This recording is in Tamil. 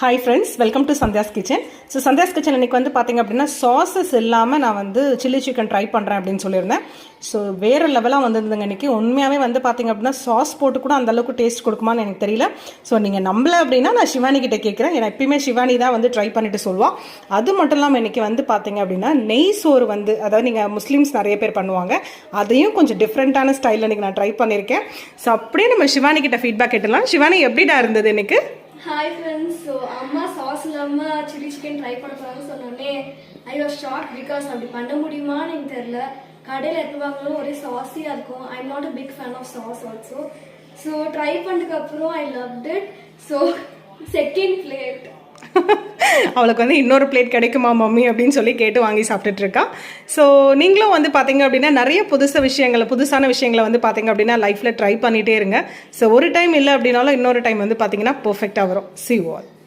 Hi friends, welcome to Sandhya's kitchen. So Sandhya's kitchen இன்றைக்கி வந்து பார்த்திங்க அப்படின்னா சாஸஸ் இல்லாமல் நான் வந்து சில்லி சிக்கன் ட்ரை பண்ணுறேன் அப்படின்னு சொல்லியிருந்தேன். ஸோ வேறு லெவலாக வந்துருந்துங்க இன்றைக்கி. உண்மையாகவே வந்து பார்த்திங்க அப்படின்னா சாஸ் போட்டு கூட அந்தளவுக்கு டேஸ்ட் கொடுக்குமான்னு எனக்கு தெரியல. ஸோ நீங்கள் நம்பல அப்படின்னா நான் சிவானி கிட்டே கேட்குறேன். ஏன்னா எப்பயுமே சிவானி தான் வந்து ட்ரை பண்ணிட்டு சொல்லுவாள். அது மட்டும் இல்லாமல் இன்றைக்கி வந்து பார்த்திங்க அப்படின்னா நெய் சோறு வந்து, அதாவது நீங்கள் முஸ்லீம்ஸ் நிறைய பேர் பண்ணுவாங்க, அதையும் கொஞ்சம் டிஃப்ரெண்ட்டான ஸ்டைலில் இன்றைக்கி நான் ட்ரை பண்ணியிருக்கேன். ஸோ அப்படியே நம்ம சிவானி கிட்ட ஃபீட்பேக் கேட்டலாம். சிவானி எப்படிடா இருந்தது எனக்கு? ஹாய் ஃப்ரெண்ட்ஸ், ஸோ அம்மா சாஸ் இல்லாமல் சில்லி சிக்கன் ட்ரை பண்ண போகிறாங்க சொன்னோடனே ஐ வாஸ் ஷாக். பிகாஸ் அப்படி பண்ண முடியுமான்னு எனக்கு தெரியல. கடையில் எடுத்துவாங்களும் ஒரே சாஸியாக இருக்கும். I am not a big fan of sauce also. So try பண்ணதுக்கப்புறம் I loved it. So second plate அவளுக்கு வந்து இன்னொரு பிளேட் கிடைக்குமா மம்மி அப்படின்னு சொல்லி கேட்டு வாங்கி சாப்பிட்டுட்டு இருக்கா. ஸோ நீங்களும் வந்து பார்த்தீங்க அப்படின்னா நிறைய புதுசான விஷயங்களை வந்து பார்த்தீங்க அப்படின்னா லைஃப்பில் ட்ரை பண்ணிகிட்டே இருங்க. ஸோ ஒரு டைம் இல்லை அப்படின்னாலும் இன்னொரு டைம் வந்து பார்த்தீங்கன்னா பர்ஃபெக்டாக வரும். See you all.